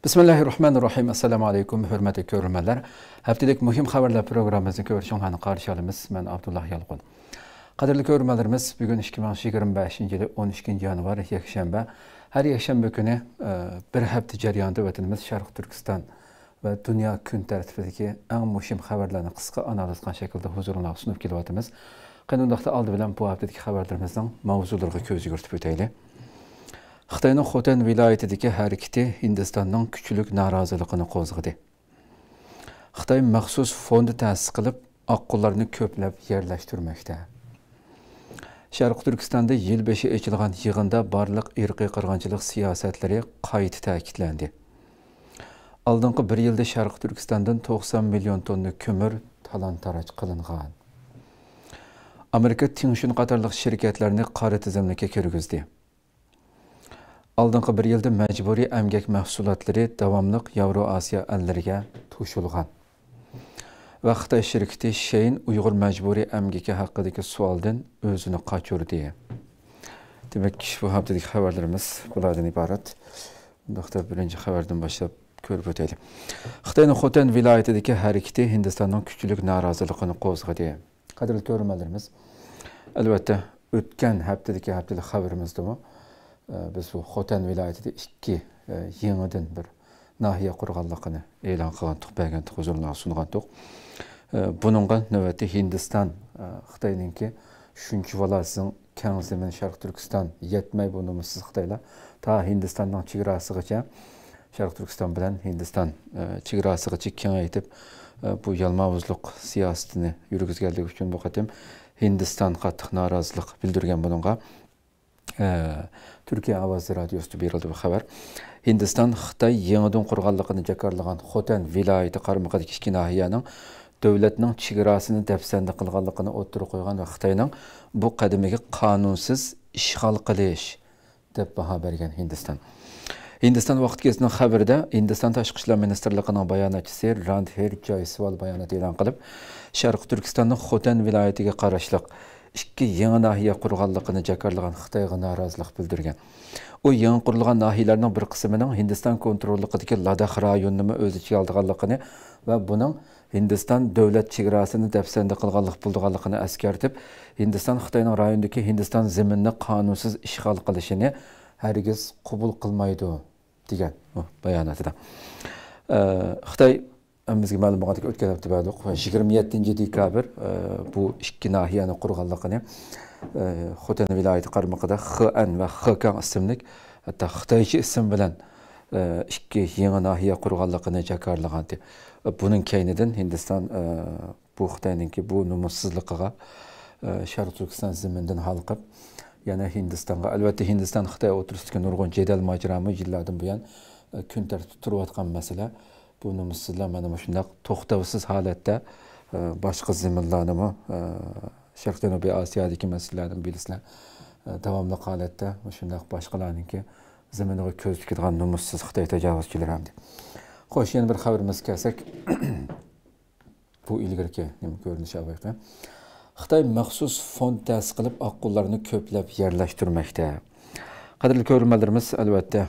Bismillahirrahmanirrahim. Assalamu alaykum, hurmatli ko'ruvchilar. Haftalik muhim xabarlar programmamizni ko'rishinglarni qarshi olamiz. Men Abdullah Yalqun. Qadrli ko'ruvchilarimiz, bugun 2025-yil 12-yanvar yakshanba. Har yakshanba kuni bir hafta jarayonida vatanimiz Sharq Turkiston va dunyo kun tartibidagi eng muhim xabarlarni qisqa analiz qilgan shaklda huzuringizga sunib kelyapmiz. Qanundaqda oldi bilan bu haftadagi xabarlarimizning mavzulariga ko'z yuritib o'taylik. Xitoyning Xotan viloyatidagi harakati Hindistonning kuchli noroziligini qo'zg'adi. Xitoy maxsus fond ta'sis qilib, oqqullarni ko'plab yerlashtirmoqda. Sharq Turkistonda yil beshi ochilgan yig'inda barliq irqiy qirg'inchilik siyosatlari qayta ta'kidlandi. Oldingi bir yilda Sharq Turkistondan 90 million tonna ko'mir talon-taroj qilingan. Amerika Tinshun qatorliq shirkatlarni qora tizimlikka kirgizdi. Oldingi bir yilda majburiy emgak mahsulotlari davomli Yevroasiyo ellariga to'shilgan. Va Xitoy shirkati Shein Uyg'ur majburiy emgaki haqidagi savoldan o'zini qochirdi. Demak, bu haftadagi xabarlarimiz bulardan iborat. Bunda birinchi xabardan boshlab ko'rib o'taylik. Xitoyning Xotan viloyatidagi harakati Hindistonning kuchli noroziligini qo'zg'adi. Qadrli ko'ruvchilarimiz, albatta o'tgan haftadagi xabarimizda biz bu Xotan viloyatida ikki yangidan bir nahiya qurganligini e'lon qilgandik, bergandik, huzurlarga sungandik. Buningga navbatda Hindiston Xitoyningki shuncha valasning keng zamin Sharq Turkiston yetmay bunimsiz Xitoylar ta Hindistonning chegarasigacha Sharq Turkiston bilan Hindiston chegarasigacha kengaytib bu yalmavuzlik siyosatini yurgizganligi uchun bu qatim Hindiston qattiq norozilik bildirgan buningga Türkiye Avaz Radyosu berildi bu xabar. Hindiston Xitoy yangidan qurganligini jakarlagan Xotan viloyati qarmog'idagi ikki nahiyaning davlatning chegarasini dafsanda qilganligini o'ttirib qo'ygan va Xitoyning bu qadimiga qonunsiz ishg'ol qilish deb baho bergan Hindiston. Hindiston vaqtgazining xabarida Hindiston Tashqi ishlar ministrligining bayonotchisi Randhir Jaiswal bayonot e'lon qilib, Sharq Turkistonning Xotan viloyatiga qarashli ikki yangi nahiya qurganligini jakarlagan Xitoyga norozilik bildirgan. U yangi qurilgan nahiyalarning bir qismining Hindiston kontrolligidagi Ladakh rayonini o'z ichiga olganligini va buning Hindiston davlat chegarasini dafsanda qilganlik bo'lganligini eskartib, Hindiston Xitoyning rayondagi Hindiston zaminini qonunsiz ishg'ol qilishini hargiz qabul qilmaydi degan bayonotida. Xitoy bizga ma'lum bo'lganidek o'tgan hafta ba'liq 27-dekabr bu ikki nahiyani qurganligini Xotan viloyati qarmog'ida Xan va Xkan ismli hatto Xitoycha ism bilan ikki yangi nahiya qurganligini jakarlagan. Buning keynidan Hindiston bu Xitoyningki bu numussizligiga Sharq Turkiston zamindan halqib yana Hindistonga albatta Hindiston Xitoy o'tirishga nurg'un jadal majrami yillardan buyon kun tartibida turayotgan masala. Bu numussizlar mana shunday to'xtovsiz holatda boshqa zaminlarni Sharq Janubiy Osiyodagi masalalarni bilasizlar davomli holatda shunday boshqalarningki zaminiga ko'z tikadigan numussiz Xitoy tajovuzchilari ham. Xo'sh, yana bir xabarimiz kelsak, bu ilgirki nima ko'rinishi avayqa. Xitoy maxsus fond ta'sis qilib oqqullarni ko'plab yerlashtirmoqda. Qadrli ko'ruvchilarimiz, albatta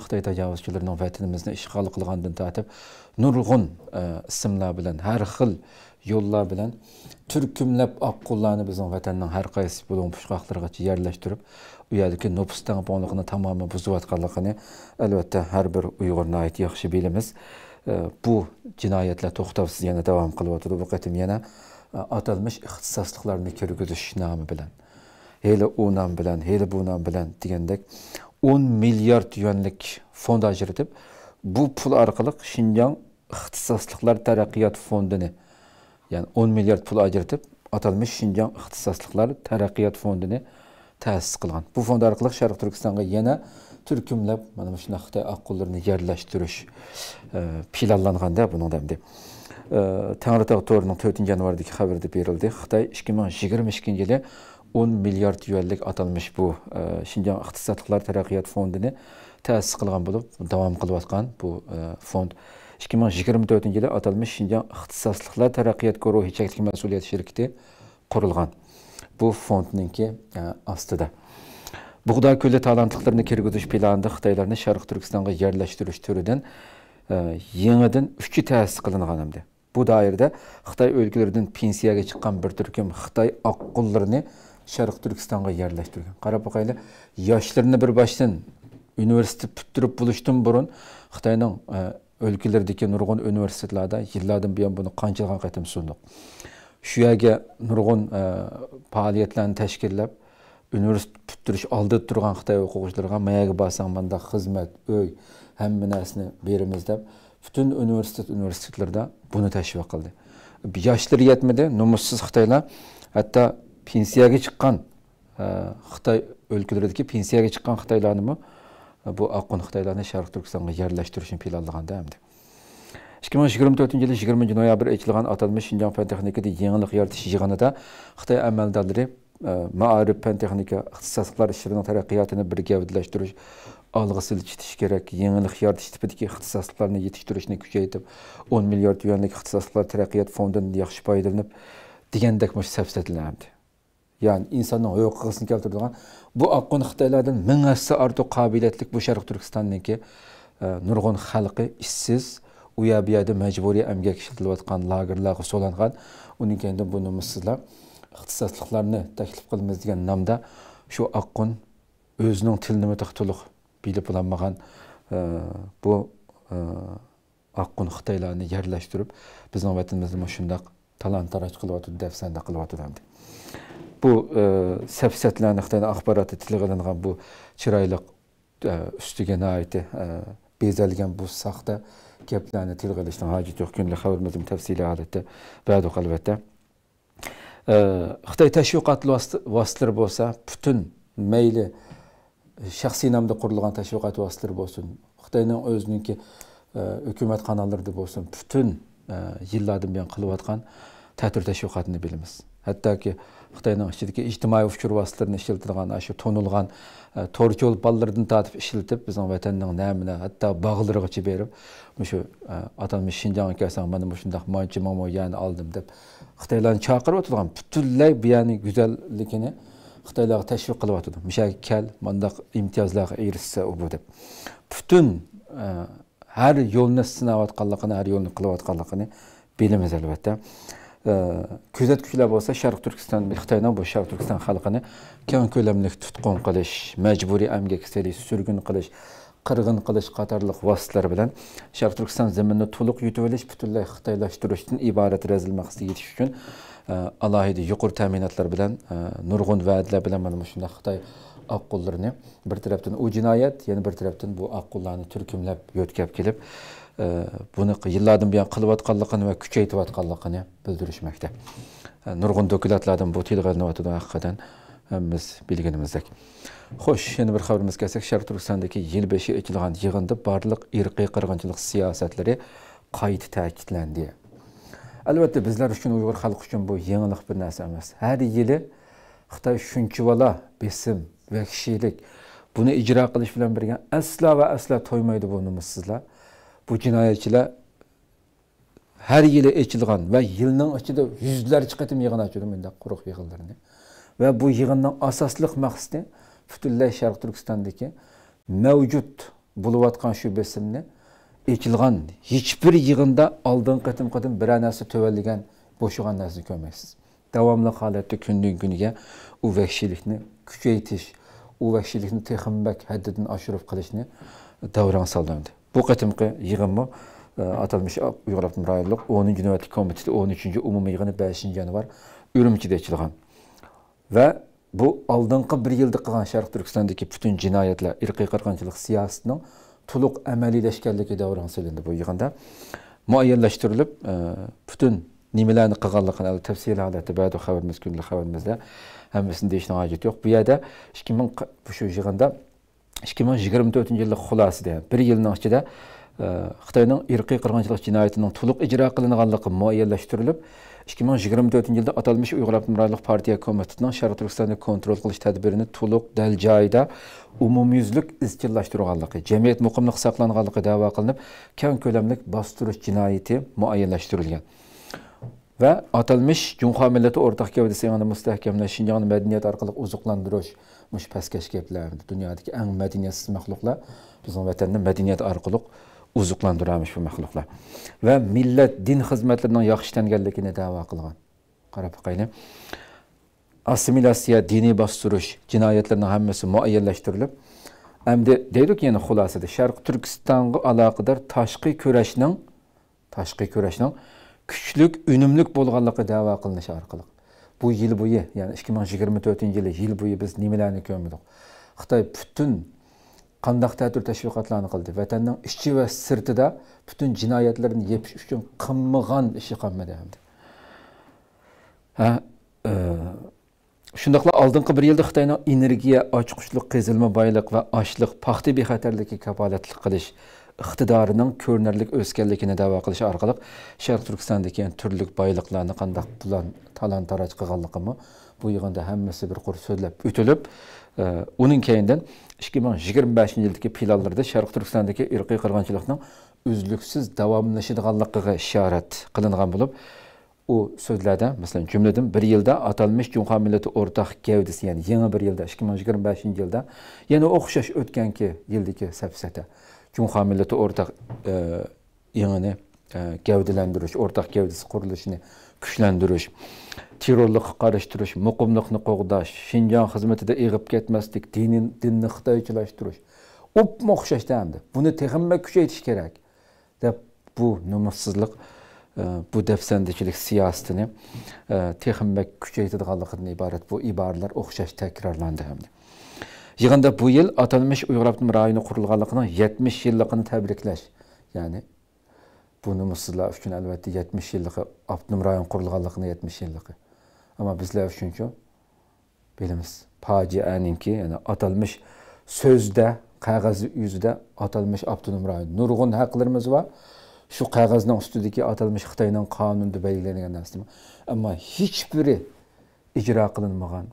Xitoy tajovuzchilarining vatanimizni ishg'ol qilgandan tortib nurg'un ismlar bilan har xil yo'llar bilan turkumlab oqqullarni bizning vatanning har qaysi bo'lgan pushqoqlarigacha yerlashtirib, u yerdagi nupus tangponligini tamoman buzayotganligini albatta har bir Uyg'urni yaxshi bilamiz. Bu jinoyatlar to'xtovsiz yana davom qilyapti. Bu qatim yana atalmış ixtisosliklarni kirgizish nomi bilan hele o nam bilan, hele bu nam bilan degandek 10 milliard yuanlik fond ajratib, bu pul orqali Xinjiang ixtisosliklar taraqqiyot fondini, ya'ni 10 milliard pul ajratib, atalmış Xinjiang ixtisosliklar taraqqiyot fondini ta'sis qilgan. Bu fond orqali Sharq Turkistonga yana turkumlab mana shu Xitoy oqqullarni yerlashtirish planlanganda buning damdi. Tangritog' to'rining 4-yanvardagi xabarda berildi. Xitoy 2022-yili 10 milliard yuanlik atalmış bu Xinjiang ixtisosliklar taraqqiyot fondini ta'sis qilgan bo'lib, davom qilayotgan bu fond 2024-yili atalmış Xinjiang ixtisosliklar taraqqiyot guruhi cheklik mas'uliyat shirkati qurilgan. Bu fondningki ostida. Buğday Kölü talantlıqlarını kirgizish planida Xitoylarni Sharq Turkistonga yerlashtirish turidan yangidan 3 ta'sis qilingan. Bu doirada Xitoy o'lkalaridan pensiyaga chiqqan bir turkum Xitoy oqqullarni Sharq Turkistonga yerlashtirgan. Qarab boqaylik, yoshlarni bir boshdan universitet bitirib bo'lishdan burun Xitoyning o'lkalaridagi nurg'un universitetlarda yillardan buyon buni qanchalar qatim sundiq. Shu yerga nurg'un faoliyatlarni tashkillab universitet bitirish oldida turgan Xitoy o'quvchilariga mayaga borsang manda xizmat, uy, hamma narsani beramiz deb bütün universitetlarda bunu tashviq qildi. Yoshlar yetmadi, nomussiz Xitoylar hatto pensiyaga chiqqan Xitoy o'lkalaridagi pensiyaga chiqqan Xitoylarni bu oqqon Xitoylarni Sharq Turkistonga yerlashtirishni planlaganda hamdi. 2024-yil 20 noyabr ochilgan atalmish Xinjiang fan texnikada yangilik yaratish yig'inida Xitoy amaldorlari ma'arif fan texnika ixtisosliklar ishlarining taraqqiyotini bir gavdalashtirish, algı silkitish kerak, yangilik yaratish tipidagi ixtisosliklarni yetishtirishni kuchaytirib 10 milliard yuanlik ixtisosliklar taraqqiyot fondidan yaxshi foydalanib degandek safsatlanadi. Yani insanın huquqini keltiradigan bu oqqon Xitoylardan 1000 hassa ortiq qobiliyatli bu Sharq Turkistonniki nurg'un xalqi ishsiz, u yerda majburiy emgak ishlatilayotgan lagerlarga solangan, uning keyin bu nomissizlar ixtisosliklarni taklif qilamiz degan nomda shu oqqon o'zining tilini to'liq bilib bo'lmagan bu oqqon Xitoylarni yerlashtirib bizning vatanimizda shunday talant-taraj qilyapti, dafsanda qilyapti. Bu safsatlarni Xitoy axboroti tilg'ilingan bu chiroyli ustiga naiti bezalgan bu saxta gaplarni tilg'ilishdan hojat yo'q. Kunlik xabarimizning tafsiliy holatda ba'du albatta Xitoy tashviqot vositalari bo'lsa, butun mayli shaxsiy nomda qurilgan tashviqot vositalari bo'lsin, Xitoyning o'ziniki hukumat kanallarida bo'lsin, butun yillardan buyon qilayotgan ta'tir tashviqotini bilamiz. Hattoki Xitoyning ichidagi ijtimoiy uchur vositalarini ishlatilgan, shu tonilgan to'rt yo'l ballardan tortib ishlatib, bizning vatanning namini hatto bog'larigacha berib, shu atalmish Xinjiang kelsang mana shunday manchi momo yani oldim deb Xitoylarni chaqirib o'tirgan butunlay bu yerning go'zalligini Xitoylarga tashviq qilyapti. Mishaga kel, mandaq imtiyozlarga erishsa u bu deb. Butun har yo'lni sinayotganligini, har yo'lni qilayotganligini bilamiz albatta. Kuzatuvchilar bo'lsa Sharq Turkiston, Xitoyning bu Sharq Turkiston xalqini keng ko'lamli tutqun qilish, majburiy emgak selish, surgun qilish, qirg'in qilish qatorliq vositalar bilan Sharq Turkiston zaminini to'liq yutib olish, butunlay xitoylashtirishdan iborat rezil maqsadga yetish uchun alohida yuqori ta'minotlar bilan nurg'un va'dalar bilan mana shunday Xitoy oqqullarni bir tarafdan u jinoyat, yana bir tarafdan bu oqqullarni turkumlab yo'tkab kelib buni yillardan buyon qilayotganligini va kuchaytirayotganligini bildirishmoqda. Nurg'un dokumentlardan bu tilg'ilyapti haqiqatan hammamiz bilganimizdek. Xo'sh, yana bir xabarimizga kelsak, Sharq Turkistondagi yil 5 ochilgan yig'inda barliq irqiy qirg'inchilik siyosatlari qayta ta'kidlandi. Albatta bizlar uchun, Uyg'ur xalqi uchun bu yangilik bir narsa emas. Har yili Xitoy shunchavala besim va kishilik buni ijro qilish bilan birga asla va asla to'ymaydi bu nomissizlar. Bu jinoyatchilar har yili ochilgan va yilning ichida yuzlarcha qatim yig'in ochadi bunday quruq yig'inlarni. Va bu yig'inning asosli maqsadi butunlay Sharq Turkistondagi mavjud bo'layotgan shu besimni ochilgan hech bir yig'inda oldin qatim bir narsa to'valligan bo'shagan narsa ko'rmaysiz. Davomli holatda kundan kuniga u vahshiylikni kuchaytirish, u vahshiylikni texmbak haddidan oshirib qilishni davron soldi. Bu qatimqi yig'inmi atalmish Uyg'ur Avtonom rayonlik 10-chi navbatlik komiteti 13-chi umumiy yig'ini 5-yanvar Urumchida ochilgan. Va bu oldingi bir yilda qilgan Sharq Turkistondagi butun jinoyatlar, irqiy qirg'inchilik siyosatining to'liq amaliylashganligi davron solindi bu yig'inda. Muayyanlashtirilib, butun nimalarni qilganligini tafsiliy holatda ba'zi xabarimiz kunlik xabarimizda hammasini deyishning hojati yo'q. Bu yerda 2000 shu yig'inda 2024-yillik xulosada bir yilning ichida Xitoyning irqiy qirg'inchilik jinoyatining to'liq ijro qilinganligi muayyanlashtirilib, 2024-yilda atalmish Uyg'ur Avtonom rayonlik partiya komitetining Sharq Turkistonni kontrol qilish tadbirini to'liq dal joyida umumyuzlik izchillashtirganligi, jamiyat muqimligi saqlanganligi da'vo qilinib, keng ko'lamli bostirish jinoyati muayyanlashtirilgan. Va atalmish Junxo millati o'rtaq gavdasi yanada mustahkamlash, Xinjiangni madaniyat orqali oziqlantirish mush pastkash gaplar, dunyodagi eng madaniyatsiz maxluqlar bizning vatanda madaniyat orqali uzuqlantiramish bu maxluqlar. Va millat din xizmatlarining yaxshilanganligini da'vo qilgan. Qarab boqaylik. Assimilyatsiya, diniy bostirish jinoyatlarning hammasi muayyanlashtirilib, endi deydik yana xulosada Sharq Turkistonga aloqador tashqi kurashning kuchlik, unumlik bo'lganligi da'vo qilinishi orqali bu yil bo'yi, ya'ni 2024-yil yil bo'yi biz nimalarni ko'rmadik. Xitoy butun qandaq ta'tir tashviqotlarni qildi. Vatanning ichi va sirtida butun jinoyatlarni yepish uchun qilmagan ishi qolmadi hamda. Shundaqla oldingi bir yilda Xitoyning energiya, ochiqishlik, qazilma boylik va ochliq, paxta bexatarligiga kafolatlik qilish iqtidorining ko'rinarli o'sganligini da'vo qilish orqali Sharq Turkistondagi turli boyliqlarni qandaq bilan talon-taroj qilganligimi bu yig'inda hammasi bir qur so'zlab o'tilib, uning keyindan 2025-yildagi planlarda Sharq Turkistondagi irqiy qirg'inchilikning uzluksiz davomlashadiganligiga ishorat qilingan bo'lib, u so'zlarda masalan jumladan bir yilda atalmış Cumhur millati o'rtaq gavdisi, ya'ni yangi bir yilda 2025-yilda yana o'xshash o'tganki yildagi safsata Cumhur millati o'rtaq yangi gavdalantirish, o'rtaq gavdisi qurilishini kuchlantirish, terrorlikqa qarshi turish, muqimlikni qo'g'dash, Xinjiang xizmatida eg'ib ketmaslik, dinni xitoychilashtirish, o'xshashda hamda buni texnik kuchaytirish kerak deb bu nomussizlik, bu dafsandichilik siyosatini texnik kuchaytirganligidan iborat bu iboralar o'xshash takrorlandi hamda. Yig'inda bu yil atalmış Uyg'ur avtonom rayoni qurilganligining 70 yilligini tabriklash, ya'ni bu nomussizlar uchun albatta 70 yillik avtonom rayon qurilganligining 70 yilligi. Ama bizler uchunchi bilamiz fojianinki, ya'ni atalmış so'zda, qog'oz yuzida atalmış avtonom rayon nurg'un haqlarimiz var. Şu qog'ozning ustidagi atalmış Xitoyning qonunida belgilangan narsa. Ammo hech biri ijro qilinmagan.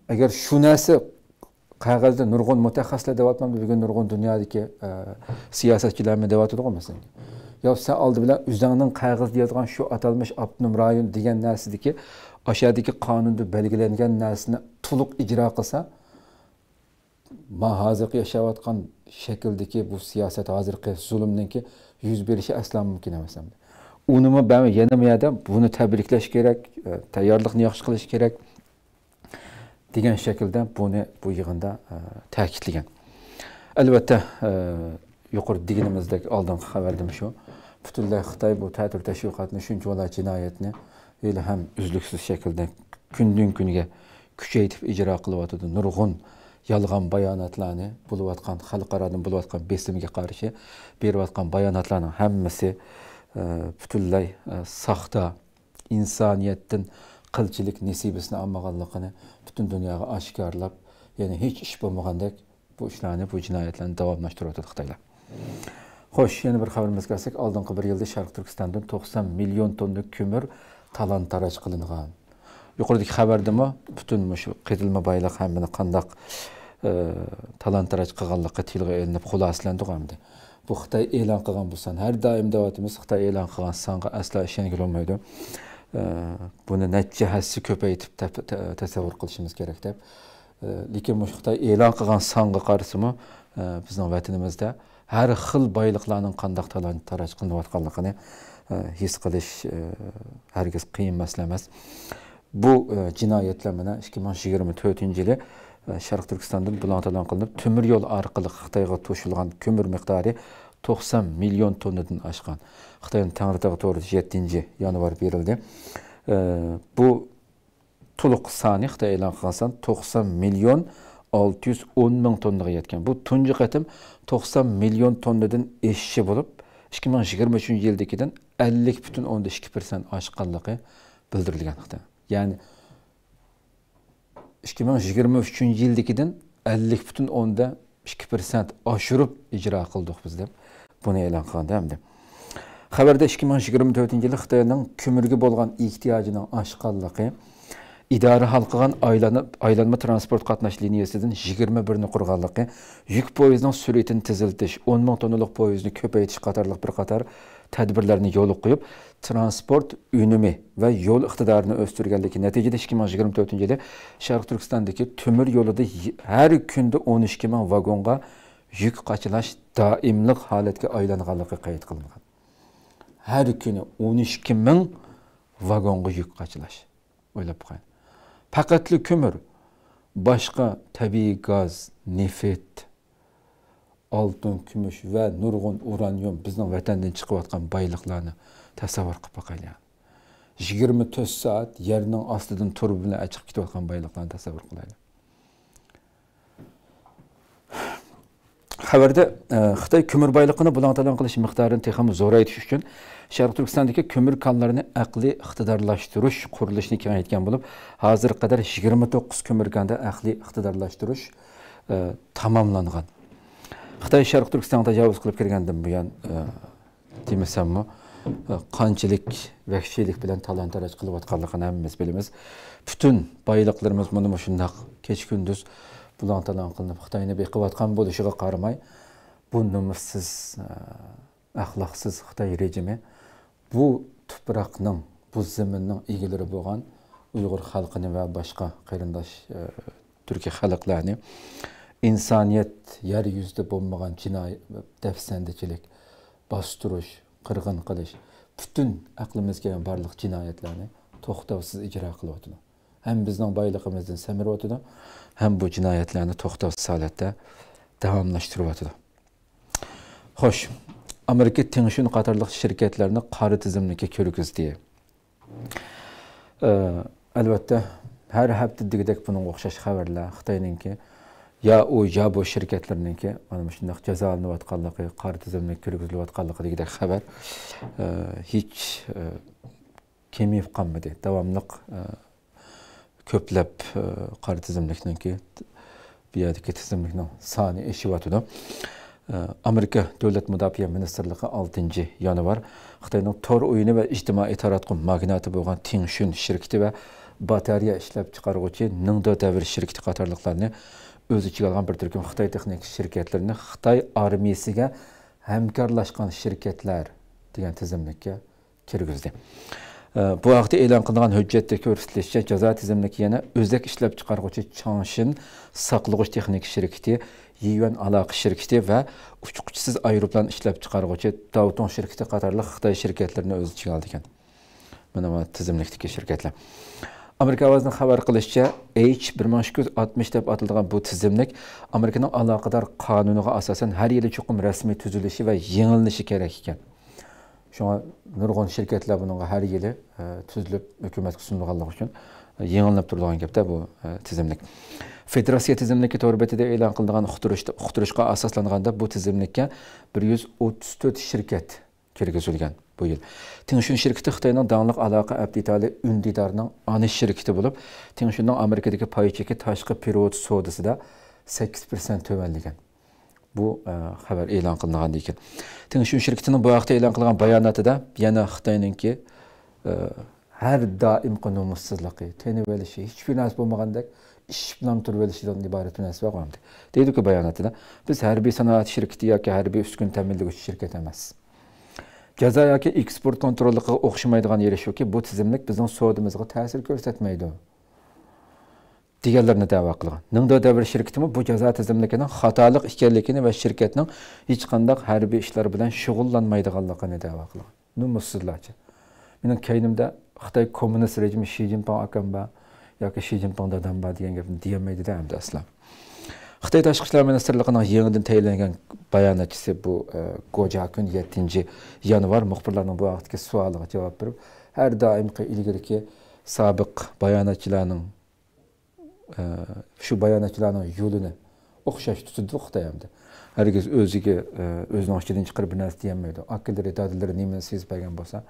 Agar shu narsa qog'ozda nurg'un mutaxassislar deyapman, bugun nurg'un dunyodagi siyosatchilarni deyapti masalan. Ya sen oldi bilan o'zingning qog'ozda yozgan shu atalmış avtonom rayon degan narsadagi aşağıdaki qonunda belgilangan narsani to'liq ijro qilsa, ma hozirgi yashayotgan shakldagi bu siyosat hozirgi zulmninki yuz berishi aslan mumkin emas. Unimi ben yana yerda buni tabriklash kerak, tayyorlikni yaxshi qilish kerak degan shaklda buni bu yig'inda ta'kidlagan. Albatta yuqori deganimizdek oldingi xabardim shu. Butunlay Xitoy bu ta'tir tashviqotni shunchalar jinoyatni hali ham uzluksiz shaklda kundan kunga kuchaytirib ijro qilyapti. Nurg'un yolg'on bayonotlarni bo'layotgan xalqarodan bo'layotgan besimga qarshi berayotgan bayonotlarning hammasi butunlay saxta, insoniyatdan qilchilik nisibasini olmaganligini butun dunyoga oshkorlab, ya'ni hech ish bo'lmagandek bu ishlarni, bu jinoyatlarni davomlashtiryapti Xitoylar. Xo'sh, yana bir xabarimizga kelsak, oldingi bir yilda Sharq Turkistondan 90 million tonna ko'mir talon-taroj qilingan. Yuqoridagi xabardami butun shu qazilma boylik hammani qandaq talon-taroj qilganligi tilga ilinib xulosalandi. Bu Xitoy e'lon qilgan bo'lsa, har doim deyotimiz, Xitoy e'lon qilgan songa aslo ishonga olmaydi. Buni necha hassi ko'paytib tasavvur qilishimiz kerak deb. Lekin bu Xitoy e'lon qilgan songa qarasimi bizning vatanimizda har xil boyliqlarning qandaq talon-taroj qilinayotganligini his qilish hargiz qiyin masala emas. Bu jinoyatlar mana 2024-yili Sharq Turkistondan bulan qilinib, temir yo'l orqali Xitoyga to'shilgan ko'mir miqdori 90 million tonnadan oshgan. Xitoyning Tangritog' to'g'rida 7-yanvar berildi. Bu to'liq soni Xitoy e'lon qilgan 90 million 610 ming tonnaga yetgan. Bu tunji qatim 90 million tonnadan eshishi bo'lib, 2023-yildagidan 50,2% oshganligi bildirilgan Xitoy. Ya'ni 2023-yildagidan 50,2% oshirib ijro qildik biz deb buni e'lon qilganda hamda. Xabarda 2024-yili Xitoyning ko'mirga bo'lgan ehtiyojining oshganligi, idora hal qilgan aylanma transport qatnash liniyasidan 21 ni qurganligi, yuk poyezdining sur'atini teziltish, 10 ming tonnalik poyezdni ko'paytirish qatorliq bir qator tədbirlərini yo'l qoyub, transport ünümü və yol iqtidarını östürgənligi nəticədə 2024 yılı Şərq Türkistandakı tümür yolunda hər gündə 12 min vagonğa yük qaçılaş daimlik halatga aylanğanligi qayd qilingan. Hər günü 12 min vagonğa yük qaçılaş. O'ylab qo'ying. Faqatli kömür, başqa tabiiy gaz, neft, altın, kumush və nurg'un uranium bizning vatandan chiqayotgan boyliqlarni tasavvur qilib boqaylik. 24 soat yerning ostidan turib bilan chiqib ketayotgan boyliqlarni tasavvur qilaylik. Xabarda Xitoy kömür boyliqini bulantalan qilish miqdorini texnik zo'raytirish uchun Şərq Türkistandakı kömür kanlarını aqli iqtidarlashtirish qurilishini kengaytgan bo'lib, hozir qadar 29 kömür kanda aqli iqtidarlashtirish tamamlangan. Xitoy Şərq Türkistan'a təcavüz qilib kirgandan buyon deməsəmmi, qanchalik vəhşilik bilan talon-taroj qilayotganligini hammamiz bilamiz. Bütün boyliqlarimiz mana shundaq kecha-kunduz bulan-talon qilinib Xitoyni beqiyotgan bo'lishiga qaramay, bu nomussiz, axloqsiz Xitoy rejimi bu tuproqning, bu zaminning egalari bo'lgan Uyg'ur xalqini va boshqa qarindosh Türkiye xalqlarni insoniyat yer yuzida bo'lmagan jinoiy dafsandichilik, bostirish, qirg'in qilish, bütün aqlimizga kelgan barliq jinoyatlarni to'xtovsiz ijro qilyapti. Hem bizning boyligimizdan semiryapti, hem bu jinoyatlarni to'xtovsiz holatda davomlashtiryapti. Xo'sh, Amerika Tengshun qatorliq shirkatlarni qora tizimlikka kirgizdi. Albatta, har hafta degidek buning o'xshash xabarlar Xitoyninki ya bu shirkatlarninki mana shunday jazolanayotganligi, qora tizimlikka kirgizilayotganligi degidek xabar hech kemiyib qolmadi. Davomli ko'plab qora tizimlikninki bu yerdagi tizimlikning soni eshiyotidir. Amerika Davlat Mudofaa Ministerligi 6 yanvar Xitoyning tor o'yini va ijtimoiy taratqun magnati bo'lgan Tengshun shirkati va batareya ishlab chiqaruvchi Ningdo Davr shirkati qatorliqlarni o'z ichiga olgan bir turkum Xitoy texnik shirkatlarini Xitoy armiyasiga hamkorlashgan shirkatlar degan tizimlikka kirgizdi. Bu haqda e'lon qilingan hujjatda ko'rsatilishicha, jazo tizimligi yana o'zak ishlab chiqaruvchi Changshin saqlag'ich texnik shirkati, Yuan aloqa shirkati va uchquchisiz aeroplan ishlab chiqaruvchi Davtong shirkati qatorliq Xitoy shirkatlarini o'z ichiga oldi ekan. Mana bu tizimlikdagi shirkatlar. Amerika ovozining xabar qilishicha, H1260 deb atalgan bu tizimlik Amerikaning aloqador qonuniga asosan har yili chuqur rasmiy tuzilishi va yengillanishi kerak ekan. Şuna nurg'un shirkatlar bunga har yili tuzilib hukumatga sunilganligi uchun yengillanib turadigan gapda bu tizimlik. Federatsiya tizimligi to'g'risida e'lon qilingan uqtirishga asoslanganda bu tizimlikka 134 shirkat kirgizilgan bu yil. Tengshun shirkati Xitoyning davomli aloqa abditali undidorning ana shirkati bo'lib, Tengshunning Amerikadagi pay cheki tashqi perevod savdosida 8% to'vanlagan. Bu xabar e'lon qilingan ekan. Tengshun shirkatining bu vaqtda e'lon qilgan bayonotida yana Xitoyningki har doim qo'nunussizligi, tenib olishi, hech bir narsa bo'lmagandek ish bilan turib olishidan iborat narsa bo'lgandi. Deydi-ku bayonotida, biz harbiy sanoat shirkati yoki harbiy ustun ta'minlovchi shirkat emas. Jazo yoki eksport kontrolligiga o'xshamaydigan yeri shuki, bu tizimlik bizning savdomizga ta'sir ko'rsatmaydi deganlarni da'vo qilgan. Ningdo Davr shirkatimi bu jazo tizimligining xatolik ekanligini va shirkatning hech qanday harbiy ishlar bilan shug'ullanmaydiganligini da'vo qilgan. Numussizlarcha. Mening kaynimda Xitoy kommunist rejimi Xi Jinping akam ba yoki Xi Jinping dadam ba degan gapni deyamaydi-da hamda aslan. Xitoy Tashqi ishlar ministrligining yangidan tayinlangan bayonotchisi bu Gojakun 7 yanvar muxbirlarning bu vaqtdagi savoliga javob berib, har doimki ilgariki sobiq bayonotchilarning shu bayonotchilarning yo'lini o'xshash tutdi Xitoy hamda. Hargiz o'ziga o'zining ichidan chiqarib bir narsa deyamaydi. Akillari, dadillari nimani sezmagan bo'lsa,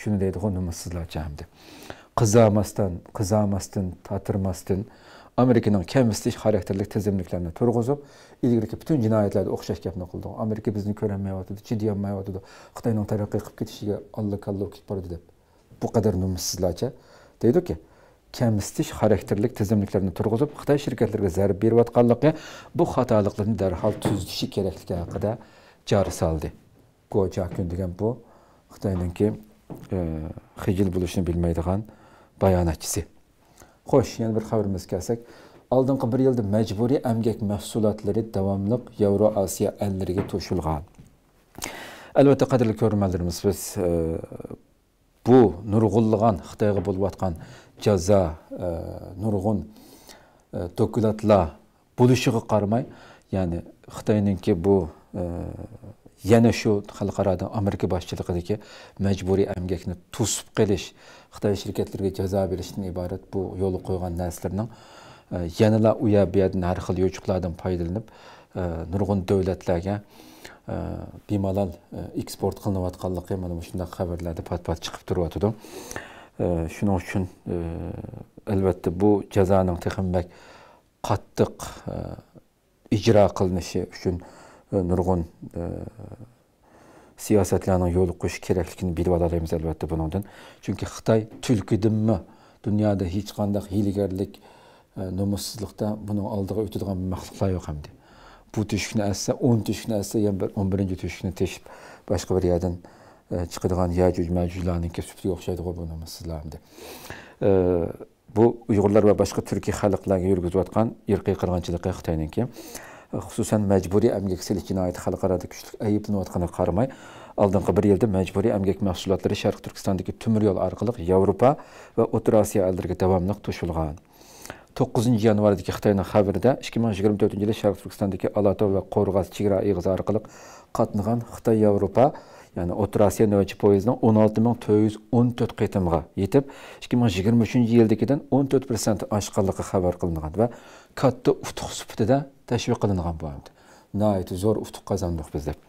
shuni deydi, numussizlarcha hamda. Qizamasdan, tatirmasdan Amerikaning kamsitish xarakterli tizimliklarini turg'izib, ilgariki bütün jinoyatlarda o'xshash gapni qildi. Amerika bizni ko'rmayapti, chidayolmayapti, Xitoyning taraqqiy qilib ketishiga allakalla ketib boradi deb. Bu qadar numussizlarcha deydi-ki, kamsitish xarakterli tizimliklarini turg'izib, Xitoy shirkatlariga zarb berayotganligi, bu xatoliklarni darhol tuzatishi kerakligi haqida jari soldi. Gojakun degan bu Xitoyninki xijil bo'lishini bilmaydigan bayonotchisi. Xo'sh, yana bir xabarimiz kelsak, oldingi bir yilda majburiy emgak mahsulotlari davomli Yevroasiyo ellariga to'shilgan. Albatta, qadrli ko'ruvchilarimiz, biz bu nurg'unlagan Xitoyga bo'layotgan jazo, nurg'un dokumentlar bo'lishiga qaramay, ya'ni Xitoyninki bu yana shu xalqaro Amerika boshchiligidagi majburiy emgakni to'sib qilish, Xitoy shirkatlariga jazo berishdan iborat bu yo'l qo'ygan narsalarning yanada u yerdan har xil yo'chuqlardan foydalanib nurg'un davlatlarga bemalol eksport qilinayotganligi mana shunday xabarlarda pat-pat chiqib turyapti. Shuning uchun albatta bu jazoning texnik qattiq ijro qilinishi uchun nurg'un siyosatlarning yo'l qo'yish kerakligini bilib olamiz albatta bundan. Chunki Xitoy tulkidimmi dunyoda hech qanday hiylagarlik, nomussizlikda buning oldiga o'tadigan maxluqlar yo'q hamdi. Bu teshikni assa 10 teshikni assa, yana bir 11-teshikni teshib boshqa bir yerdan chiqadigan Yajuj Majujlarningki supiga o'xshaydi bu nomussizlardi. Bu Uyg'urlar va boshqa turkiy xalqlarga yurgizayotgan irqiy qirg'inchilik Xitoyninki xususan majburiy emgak silish jinoyati xalqaro kuchli ayblanayotganiga qaramay, oldingi bir yilda majburiy emgak mahsulotlari Sharq Turkistondagi temir yo'l orqali Yevropa va O'rta Osiyo ellariga davomli to'shilgan. 9 yanvardagi Xitoyning xabarida 2024-yili Sharq Turkistondagi Alatov va Qo'rg'os chegara eg'izi orqali qatnagan Xitoy Yevropa, ya'ni O'rta Osiyo navbatchi poyezdining 16414 qitimga yetib, 2023-yildagidan 14% oshganligi xabar qilingan va katta utuq sifatida tashviq qilingan bo'ldi. Nihoyat zo'r utuq qozondik biz deb.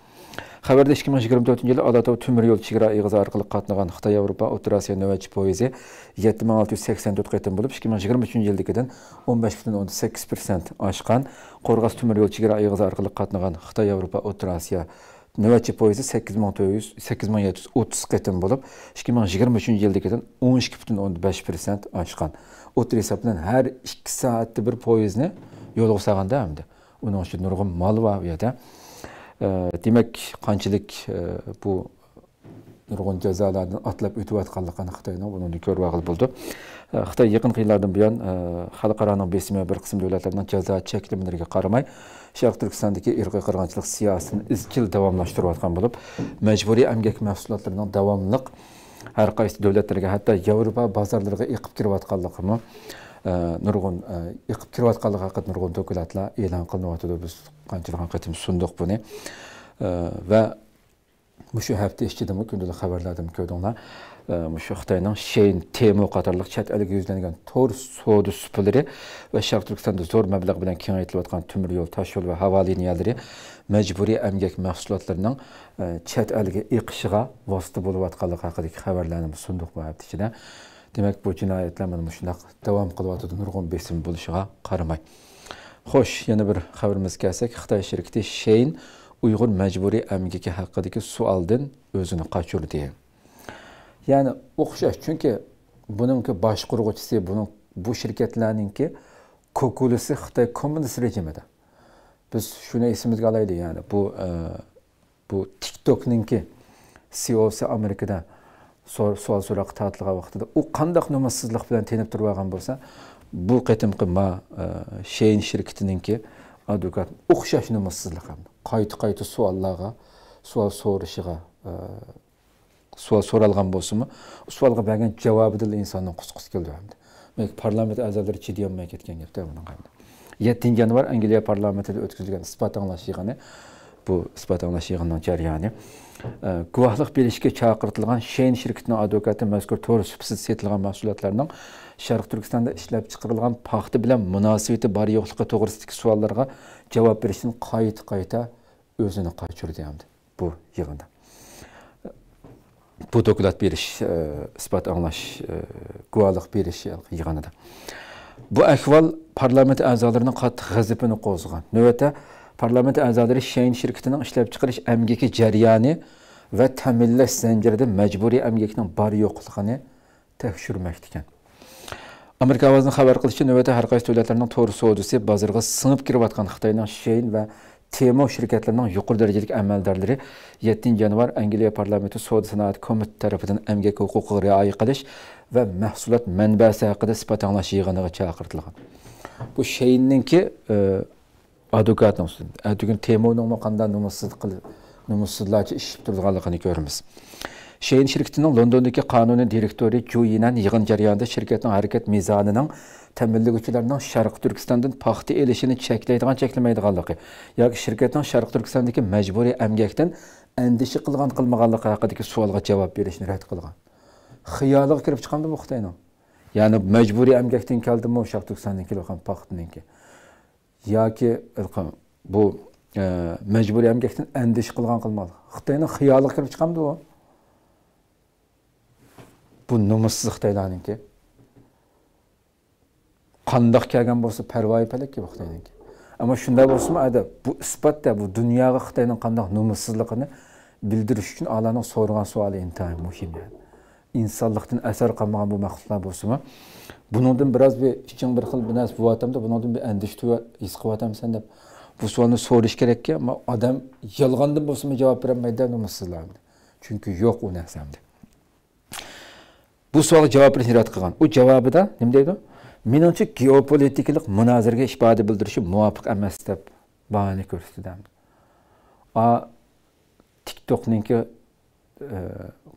Xabarda 2024-yili Alatov temir yo'l chegara eg'izi orqali qatnagan Xitoy Yevropa O'rta Osiyo navbatchi poyezdi 7684 qitim bo'lib, 2023-yildagidan 15,8% oshgan. Qo'rg'os temir yo'l chegara eg'izi orqali qatnagan Xitoy Yevropa O'rta Osiyo navbatchi poyezdi 8730 qitim bo'lib, 2023-yildagidan 12,5% oshgan. O'tir hisob bilan har 2 soatda bir poyezdni yo'lga solganda hamda uning uchun nurg'un mol va yerda demak qanchalik bu nurg'un jazolardan atlab o'tayotganligini Xitoyning buni ko'rib bo'ldi. Xitoy yaqin yillardan buyon xalqaro besimi bir qism davlatlarning jazo cheklovlariga qaramay Sharq Turkistondagi irqiy qirg'inchilik siyosatini izchil davomlashtirayotgan bo'lib, majburiy emgak mahsulotlarining davomli har qaysi davlatlarga, hatto Yevropa bozorlariga eqib kirayotganligini nurg'un eqib kirayotganligi haqida nurg'un dokumentlar e'lon qilinyapti. Biz qanchalar qatim sunduq buni va shu hafta ichida kundalik xabarlardan ko'rdinglar. Shu Xitoyning Shein, Temu qatorliq chet elga yuzlangan tor savdo supalari va Sharq Turkistonda zo'r mablag' bilan kengaytirilayotgan temir yo'l, tosh yo'l va havo liniyalari majburiy emgak mahsulotlarining chet elga eqishiga vosita bo'layotganligi haqidagi xabarlarni sunduq bu hafta ichida. Demak, bu jinoyatlar mana shunday davom qilyotdi nurg'un besim bo'lishiga qaramay. Xo'sh, yana bir xabarimiz kelsak, Xitoy shirkati Shein Uyg'ur majburiy emgaki haqidagi savoldan o'zini qochirdi. Ya'ni o'xshash, chunki buningki boshqaruvchisi, bu shirkatlarningki ko'kulisi Xitoy kommunist rejimida. Biz shuni esimizga olaylik, ya'ni bu TikTok'ningki CEO'si Amerikada savol so'roq ta'tilga vaqtida u qanday nomussizlik bilan tenib turgan bo'lsa, bu qatimqi Shein shirkatiningki advokat o'xshash nomussizlik ham qayta savollarga, savol so'rashiga savol so'ralgan bo'lsa-mu, savolga bergan javobida insonning qusqusi keldi hamda. Mek parlament a'zolari chidiy olmay ketgan gapda buning hamda. 7 yanvar Angliya parlamentida o'tkazilgan isbot anglash yig'ini, bu isbot anglash yig'inining jarayoni guvohlik berishga chaqirtirilgan Shein shirkatining advokati mazkur to'g'ri subsidiya setilgan mahsulotlarning Sharq Turkistonda ishlab chiqarilgan paxta bilan munosabati bor yo'qligi to'g'risidagi savollarga javob berishni qayta o'zini qochirdi hamda bu yig'inda. Bu dokument berish, isbot anglash, guvohlik berish yig'inida. Bu ahvol parlament a'zolarining qattiq g'azabini qo'zg'agan. Navbatda parlament a'zolari Shein shirkatining ishlab chiqarish emgaki jarayoni va ta'minlash zanjirida majburiy emgakning bor yo'qligini tekshirmoqda ekan. Amerika ovozining xabar qilishicha, navbatda har qaysi davlatlarning to'g'ri savdosi bozorga singib kirayotgan Xitoyning Shein va TMO şirketlerinin yuqori dereceli amaldorlari 7 yanvar Angliya parlamenti Savdo sanoat komiteti tarafidan emgak huquqiga rioya qilish va mahsulot manbasi haqida isbot anglash yig'iniga chaqirtirilgan. Bu Sheinninki advokatning ustidan. Bugun TMO'ning qanday numussizlarcha ish turganligini ko'ramiz. Shein şirketining Londondagi qonuniy direktori Ju Yinan yig'in jarayonida shirkatning harakat mezonining ta'minlovchilarning Sharq Turkistondan paxta elishini cheklaydigan cheklamaydiganligi yoki shirkatning Sharq Turkistondagi majburiy emgakdan andisha qilmaganligi haqidagi savolga javob berishni rad qilgan. Xiyoliga kirib chiqamdi bu Xitoyning. Ya'ni majburiy emgakdan keldimi Sharq Turkistondan kelgan paxtaninki. Yoki bu majburiy emgakdan andisha qilmadi. Xitoyning xiyoliga kirib chiqamdi bu. Bu numussuz Xitoylarninki. Qandaq kelgan bo'lsa parvoyi palakki bu Xitoyninki. Ammo shunday bo'lsa-mu, bu isbotda bu dunyoga Xitoyning qandaq numussizligini bildirish uchun Allohning so'ragan savoli intayin muhim yani. İnsanlıqdan asar qolmagan bu maxluqlar bo'lsa-mu, buningdan biroz bir iching bir xil bir narsa bo'latamda, buningdan bir andish his qilatamsan deb bu savolni so'rash kerakki, ammo odam yolg'ondan bo'lsa-mu javob bermaydi numussizlar. Chunki yo'q u narsamda. Bu savolga javob berishni rad qilgan. U javobida nima deydi? Meningcha geopolitikalik munozaraga ifoda bildirishi muvofiq emas deb bahona ko'rsatdi. TikTok'ninki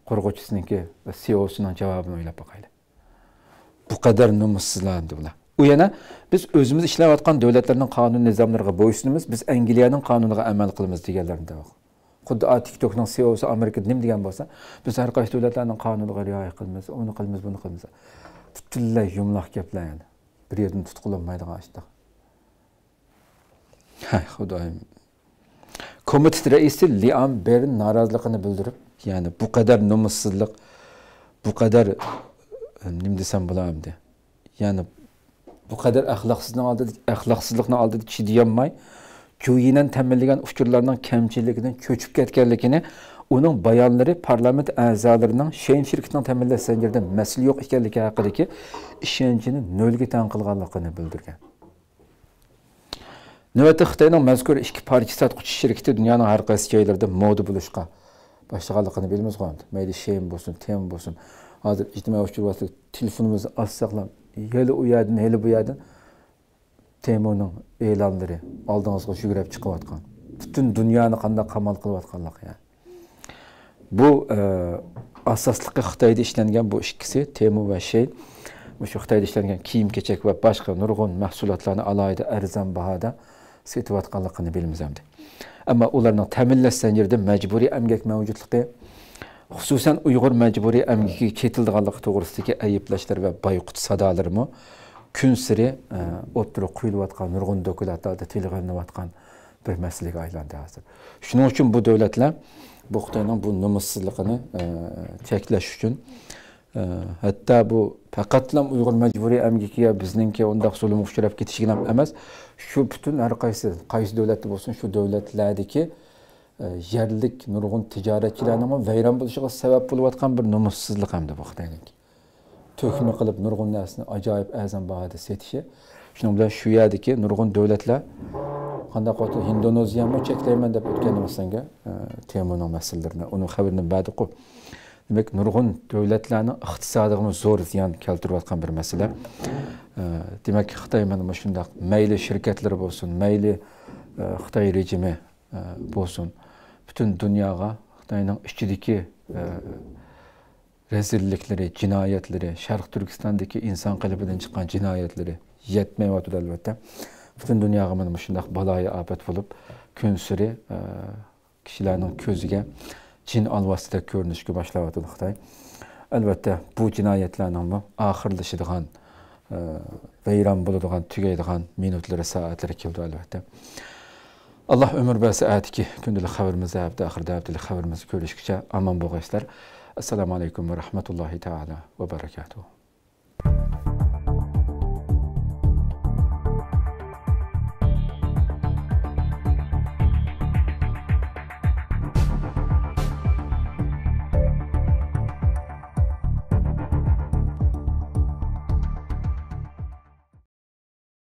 qurg'uvchisininki va CEO'sining javobini o'ylab boqaylik. Bu qadar numussizlardi bular. U yana biz o'zimiz ishlayotgan davlatlarning qonun nizomlariga bo'ysunamiz, biz Angliyaning qonuniga amal qilamiz deganlarida bor. Xuddi TikTok'ning CEO'si Amerikada nima degan bo'lsa, biz har qaysi davlatlarning qonuniga rioya qilamiz, uni qilamiz, buni qilamiz. Butunlay yumloq gaplar yani. Bir yerdan tutqilanmaydigan ishda. Hay Xudoyim. Komiteti raisi Liam Berin noroziligini bildirib, yani bu kadar numussizlik, bu kadar nima desam bo'lardi. Yani bu kadar axloqsizlikni oldida chidayolmay, Juyinan ta'minlagan uchurlarning kamchiligidan ko'chib ketganligini, uning bayonlari parlament a'zolarining Shein shirkatining ta'minlash zanjirida mas'ul yo'q ekanligi haqidagi ishonchini nolga tan qilganligini bildirgan. Navbatda Xitoyning mazkur ikki parcha sotuvchi shirkati dunyoning har qaysi joylarida moda bo'lishga boshlaganligini bilamiz qo'ydi. Mayli Shein bo'lsin, Tem bo'lsin. Hozir ijtimoiy uchurvosita telefonimizni saqlab, hali u yerdan, hali bu yerdan Temo'ning e'lonlari oldingizga yugurib chiqayotgan. Butun dunyoni qanday qamal qilayotganligi yani. Bu asosliqi Xitoyda ishlangan bu ikkisi Temu va Shein. Shu Xitoyda ishlangan kiyim-kechak va boshqa nurg'un mahsulotlarni alohida arzon bahoda sotayotganligini bilamiz hamda. Ammo ularning ta'minlash zanjirida majburiy emgak mavjudligi, xususan Uyg'ur majburiy emgakiga ketilganligi to'g'risidagi ayblashlar va boyqut sadolarimi kun siri o'ttirib qo'yilayotgan nurg'un dokumentlarda tilg'anayotgan bir masalaga aylandi hozir. Shuning uchun bu davlatlar bu Xitoyning bu numussizligini cheklash uchun hatta bu faqatlam Uyg'ur majburiy emgakiga bizningki undaq zulm uchrab ketishigina emas, shu butun har qaysi davlatda bo'lsin, shu davlatlardagi yerlik nurg'un tijoratchilarning vayron bo'lishiga sabab bo'layotgan bir numussizlik hamda bu Xitoyning. To'kma qilib nurg'un narsani ajoyib arzon bahoda setishi. Shuning bilan shu yerdagi nurg'un davlatlar qanday qotib Indoneziyani cheklayman deb o'tganimizga Temo'ning masalalarini, uning xabarini ba'di qo'yib. Demek nurg'un davlatlarning iqtisodiga zo'r ziyon keltirayotgan bir masala. Demak Xitoy mana shunday mayli shirkatlar bo'lsin, mayli Xitoy rejimi bo'lsin, butun dunyoga Xitoyning ichidagi rezilliklari, jinoyatlari, Sharq Turkistondagi inson qalbidan chiqqan jinoyatlari yetmayotdi albatta. Butun dunyoga mana shunday baloyi ofat bo'lib, kun siri kishilarning ko'ziga Çin alvasida ko'rinishga boshlayotdi Xitoy. Albatta bu jinoyatlarning oxirlashadigan, vayron bo'ladigan, tugaydigan minutlari, soatlari keldi albatta. Alloh umr bersa atiki kundalik xabarimizni oxirida xabarimizni ko'rishgacha omon bo'linglar. Assalomu alaykum va rahmatullohi taala va barakatuh.